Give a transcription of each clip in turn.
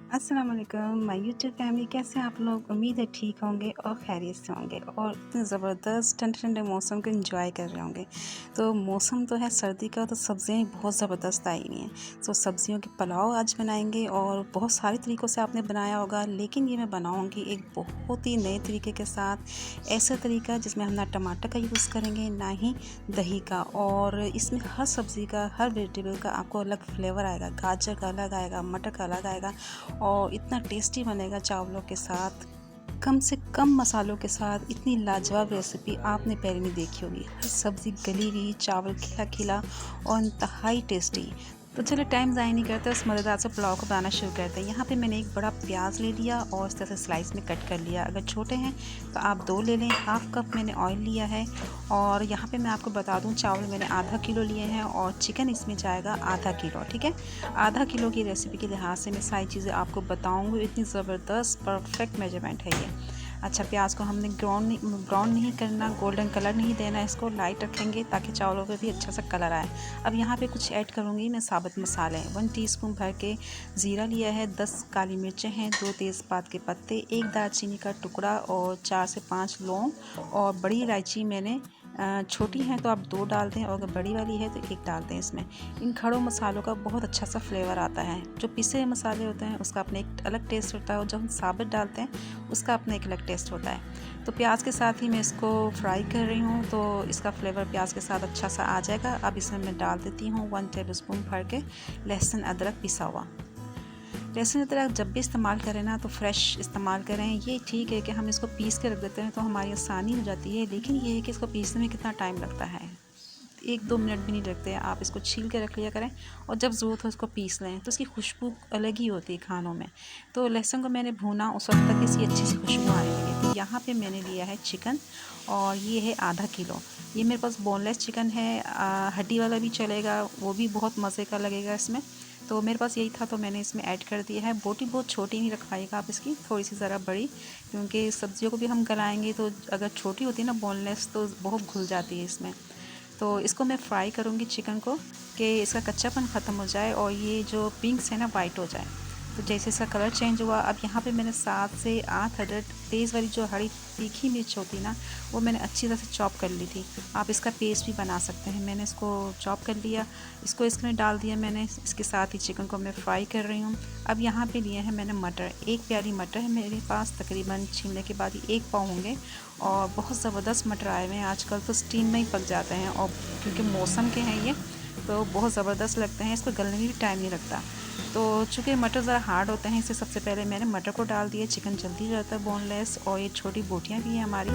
अस्सलाम वालेकुम my YouTube family. कैसे हैं आप लोग? उम्मीद है ठीक होंगे और खैरियत से होंगे और इतने ज़बरदस्त ठंडे ठंडे मौसम को एंजॉय कर रहे होंगे। तो मौसम तो है सर्दी का, तो सब्ज़ियाँ बहुत ज़बरदस्त आई हुई हैं। तो सब्ज़ियों के पुलाव आज बनाएंगे और बहुत सारे तरीक़ों से आपने बनाया होगा, लेकिन ये मैं बनाऊँगी एक बहुत ही नए तरीके के साथ। ऐसा तरीका जिसमें हम ना टमाटर का यूज़ करेंगे ना ही दही का, और इसमें हर सब्ज़ी का, हर वेजिटेबल का आपको अलग फ्लेवर आएगा। गाजर का अलग आएगा, मटर का अलग आएगा और इतना टेस्टी बनेगा चावलों के साथ। कम से कम मसालों के साथ इतनी लाजवाब रेसिपी आपने पहले नहीं देखी होगी। हर सब्ज़ी गली हुई, चावल खिला खिला और इंतहाई टेस्टी। तो चलो टाइम ज़ाया नहीं करते, उस मज़ेदार से पुलाव को बनाना शुरू करते हैं। यहाँ पे मैंने एक बड़ा प्याज ले लिया और इस तरह से स्लाइस में कट कर लिया। अगर छोटे हैं तो आप 2 ले लें। हाफ़ कप मैंने ऑयल लिया है और यहाँ पे मैं आपको बता दूँ, चावल मैंने आधा किलो लिए हैं और चिकन इसमें जाएगा आधा किलो। ठीक है, आधा किलो की रेसिपी के लिहाज से मैं सारी चीज़ें आपको बताऊँगी। इतनी ज़बरदस्त परफेक्ट मेजरमेंट है ये। अच्छा, प्याज को हमने ब्राउन नहीं करना, गोल्डन कलर नहीं देना, इसको लाइट रखेंगे ताकि चावलों पे भी अच्छा सा कलर आए। अब यहाँ पे कुछ ऐड करूँगी मैं साबुत मसाले। 1 टीस्पून भर के ज़ीरा लिया है, 10 काली मिर्चें हैं, 2 तेज़पात के पत्ते, 1 दालचीनी का टुकड़ा और 4 से 5 लौंग और बड़ी इलायची मैंने छोटी हैं तो आप 2 डाल दें और अगर बड़ी वाली है तो 1 डाल दें इसमें। इन खड़ों मसालों का बहुत अच्छा सा फ्लेवर आता है। जो पिसे हुए मसाले होते हैं उसका अपना एक अलग टेस्ट होता है और जब हम साबुत डालते हैं उसका अपना एक अलग टेस्ट होता है। तो प्याज के साथ ही मैं इसको फ्राई कर रही हूँ, तो इसका फ्लेवर प्याज के साथ अच्छा सा आ जाएगा। अब इसमें मैं डाल देती हूँ 1 टेबलस्पून भर के लहसुन अदरक पिसा हुआ। लहसुन अदरक जब भी इस्तेमाल करें ना तो फ्रेश इस्तेमाल करें। ये ठीक है कि हम इसको पीस के रख देते हैं तो हमारी आसानी हो जाती है, लेकिन ये है कि इसको पीसने में कितना टाइम लगता है। 1-2 मिनट भी नहीं लगते हैं। आप इसको छील के रख लिया करें और जब ज़रूरत हो इसको पीस लें, तो इसकी खुशबू अलग ही होती है खानों में। तो लहसुन को मैंने भूना उस वक्त तक इसकी अच्छी सी खुशबू आने लगी। तो यहाँ पे मैंने लिया है चिकन और ये है आधा किलो। ये मेरे पास बोनलेस चिकन है, हड्डी वाला भी चलेगा, वो भी बहुत मज़े का लगेगा इसमें। तो मेरे पास यही था तो मैंने इसमें ऐड कर दिया है। बोटी बहुत छोटी नहीं रखवाइएगा आप इसकी, थोड़ी सी ज़रा बड़ी, क्योंकि सब्जियों को भी हम गलाएंगे तो अगर छोटी होती है ना बोनलेस तो बहुत घुल जाती है इसमें। तो इसको मैं फ्राई करूँगी चिकन को कि इसका कच्चापन ख़त्म हो जाए और ये जो पिंक्स है ना वाइट हो जाए। तो जैसे इसका कलर चेंज हुआ, अब यहाँ पे मैंने 7 से 8 अदद तेज़ वाली जो हरी तीखी मिर्च होती ना, वो मैंने अच्छी तरह से चॉप कर ली थी। आप इसका पेस्ट भी बना सकते हैं। मैंने इसको चॉप कर लिया, इसको इसमें डाल दिया मैंने। इसके साथ ही चिकन को मैं फ्राई कर रही हूँ। अब यहाँ पे लिए हैं मैंने मटर, 1 प्याली मटर है मेरे पास, तकरीबन छीलने के बाद ही 1 पाव होंगे और बहुत ज़बरदस्त मटर आए हुए हैं आजकल, तो स्टीम में ही पक जाते हैं और क्योंकि मौसम के हैं ये तो बहुत ज़बरदस्त लगते हैं। इसको गलने में भी टाइम नहीं लगता। तो चूँकि मटर ज़रा हार्ड होते हैं, इससे सबसे पहले मैंने मटर को डाल दिया। चिकन जल्दी जाता है बोनलेस और ये छोटी बोटियाँ भी हैं हमारी।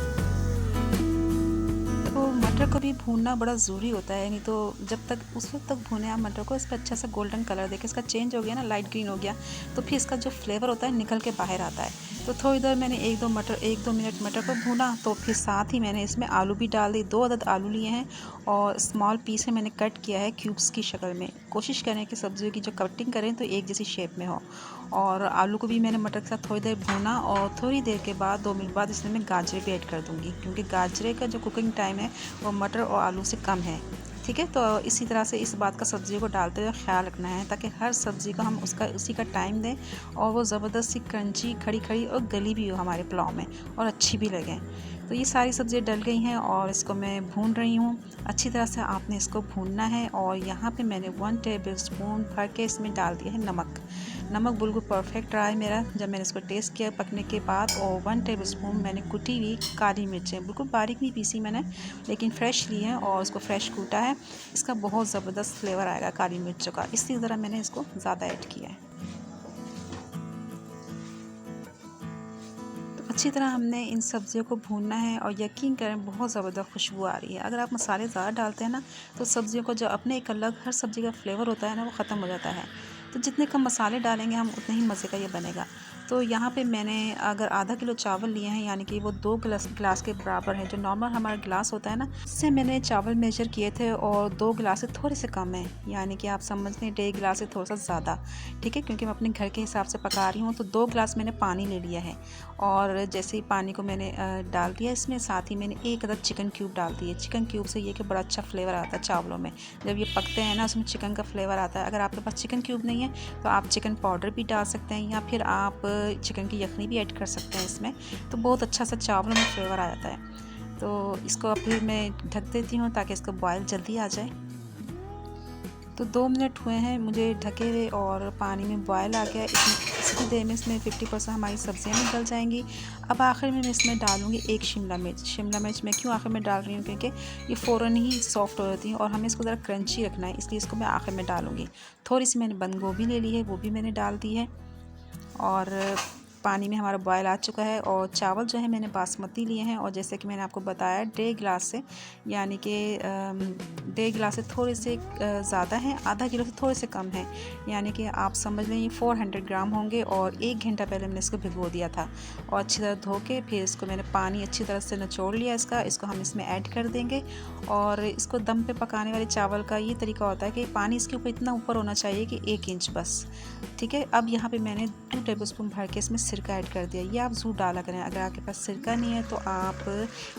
तो मटर को भी भूनना बड़ा ज़रूरी होता है, नहीं तो जब तक उस वक्त तक भूने आप मटर को, इसका अच्छा सा गोल्डन कलर देखें, इसका चेंज हो गया ना, लाइट ग्रीन हो गया, तो फिर इसका जो फ्लेवर होता है निकल के बाहर आता है। तो थोड़ी देर मैंने 1-2 मिनट मटर को भूना, तो फिर साथ ही मैंने इसमें आलू भी डाल दी। 2 अदद आलू लिए हैं और स्मॉल पीस में मैंने कट किया है क्यूब्स की शक्ल में। कोशिश करें कि सब्जियों की जो कटिंग करें तो एक जैसी शेप में हो। और आलू को भी मैंने मटर के साथ थोड़ी देर भूना और थोड़ी देर के बाद 2 मिनट बाद इसमें मैं गाजरे भी ऐड कर दूँगी, क्योंकि गाजरे का जो कुकिंग टाइम है वो मटर और आलू से कम है। ठीक है, तो इसी तरह से इस बात का सब्ज़ियों को डालते हुए ख्याल रखना है ताकि हर सब्ज़ी को हम उसका उसी का टाइम दें और वो ज़बरदस्त सी क्रंची खड़ी खड़ी और गली भी हो हमारे पुलाव में और अच्छी भी लगे। तो ये सारी सब्ज़ियाँ डल गई हैं और इसको मैं भून रही हूँ। अच्छी तरह से आपने इसको भूनना है और यहाँ पे मैंने 1 टेबल स्पून भर के इसमें डाल दिया है नमक। नमक बिल्कुल परफेक्ट रहा है मेरा जब मैंने इसको टेस्ट किया पकने के बाद। और 1 टेबल स्पून मैंने कुटी हुई काली मिर्चें, बिल्कुल बारीक नहीं पीसी मैंने, लेकिन फ्रेश ली हैं और इसको फ्रेश कूटा है। इसका बहुत ज़बरदस्त फ्लेवर आएगा काली मिर्चों का, इसी तरह मैंने इसको ज़्यादा ऐड किया है। तो अच्छी तरह हमने इन सब्ज़ियों को भूनना है और यकीन करें बहुत ज़बरदस्त खुशबू आ रही है। अगर आप मसाले ज़्यादा डालते हैं ना तो सब्ज़ियों को जो अपने एक अलग हर सब्ज़ी का फ्लेवर होता है ना वो ख़त्म हो जाता है। तो जितने कम मसाले डालेंगे हम उतने ही मज़े का ये बनेगा। तो यहाँ पे मैंने अगर आधा किलो चावल लिए हैं, यानी कि वो 2 गिलास के बराबर है। जो नॉर्मल हमारा गिलास होता है ना, उससे मैंने चावल मेजर किए थे और 2 गिलास से थोड़े से कम है, यानी कि आप समझ लें 1.5 गिलास से थोड़ा सा ज़्यादा। ठीक है, क्योंकि मैं अपने घर के हिसाब से पका रही हूँ। तो 2 गिलास मैंने पानी ले लिया है और जैसे ही पानी को मैंने डाल दिया इसमें, साथ ही मैंने 1 अदद चिकन क्यूब डाल दिए। चिकन क्यूब से ये कि बड़ा अच्छा फ्लेवर आता है चावलों में। जब ये पकते हैं ना, उसमें चिकन का फ्लेवर आता है। अगर आपके पास चिकन क्यूब नहीं है तो आप चिकन पाउडर भी डाल सकते हैं, या फिर आप चिकन की यखनी भी ऐड कर सकते हैं इसमें। तो बहुत अच्छा सा चावलों में फ्लेवर आ जाता है। तो इसको अब फिर मैं ढक देती हूँ ताकि इसका बॉयल जल्दी आ जाए। तो 2 मिनट हुए हैं मुझे ढके हुए और पानी में बॉयल आ गया। इतनी देर में इसमें 50% हमारी सब्जियां भी गल जाएंगी। अब आखिर में मैं इसमें डालूँगी 1 शिमला मिर्च। शिमला मिर्च मैं क्यों आखिर में डाल रही हूँ, क्योंकि ये फ़ौरन ही सॉफ्ट हो जाती हैं और हमें इसको ज़रा क्रंची रखना है, इसलिए इसको मैं आखिर में डालूँगी। थोड़ी सी मैंने बंद गोभी ले ली है, वो भी मैंने डाल दी है। और पानी में हमारा बॉयल आ चुका है और चावल जो है मैंने बासमती लिए हैं, और जैसे कि मैंने आपको बताया 1.5 गिलास से, यानी कि 1.5 गिलास से थोड़े से ज़्यादा हैं, आधा किलो से थोड़े से कम हैं, यानी कि आप समझ लें ये 400 ग्राम होंगे। और 1 घंटा पहले मैंने इसको भिगो दिया था और अच्छी तरह धो के फिर इसको मैंने पानी अच्छी तरह से निचोड़ लिया इसको हम इसमें ऐड कर देंगे। और इसको दम पे पकाने वाले चावल का ये तरीका होता है कि पानी इसके ऊपर इतना ऊपर होना चाहिए कि 1 इंच बस। ठीक है, अब यहाँ पे मैंने 2 टेबलस्पून भर के इसमें सिरका ऐड कर दिया। ये आप ज़रूर डाला करें, अगर आपके पास सिरका नहीं है तो आप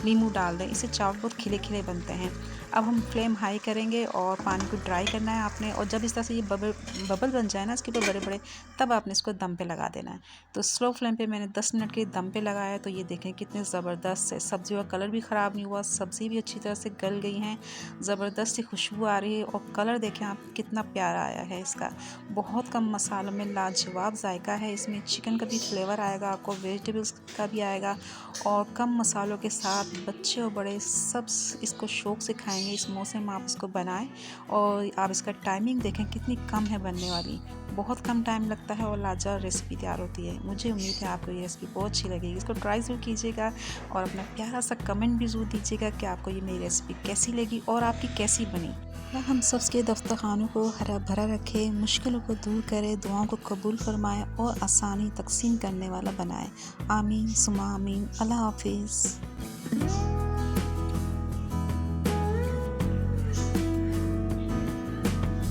नींबू डाल दें, इससे चावल बहुत खिले खिले बनते हैं। अब हम फ्लेम हाई करेंगे और पानी को ड्राई करना है आपने, और जब इस तरह से ये बबल बन जाए ना इसके ऊपर बड़े बड़े, तब आपने इसको दम पे लगा देना है। तो स्लो फ्लेम पे मैंने 10 मिनट के दम पे लगाया। तो ये देखें कितने ज़बरदस्त है, सब्जियों का कलर भी ख़राब नहीं हुआ, सब्ज़ी भी अच्छी तरह से गल गई हैं, ज़बरदस्त सी खुशबू आ रही है और कलर देखें आप कितना प्यारा आया है इसका। बहुत कम मसालों में लाजवाब जायका है इसमें, चिकन का भी फ्लेवर आएगा आपको, वेजिटेबल्स का भी आएगा, और कम मसालों के साथ बच्चे और बड़े सब इसको शौक़ से खाएंगे। इस मौसम में आप इसको बनाएं और आप इसका टाइमिंग देखें कितनी कम है बनने वाली, बहुत कम टाइम लगता है और लाजवाब रेसिपी तैयार होती है। मुझे उम्मीद है आपको ये रेसिपी बहुत अच्छी लगेगी। इसको ट्राई ज़रूर कीजिएगा और अपना प्यारा सा कमेंट भी ज़रूर दीजिएगा कि आपको ये मेरी रेसिपी कैसी लगी और आपकी कैसी बनी। हम सबके दफ्तरखानों को हरा भरा रखे, मुश्किलों को दूर करे, दुआओं को कबूल फरमाए और आसानी तकसीम करने वाला बनाए। आमीन सुमा आमीन। अल्लाह हाफिज़।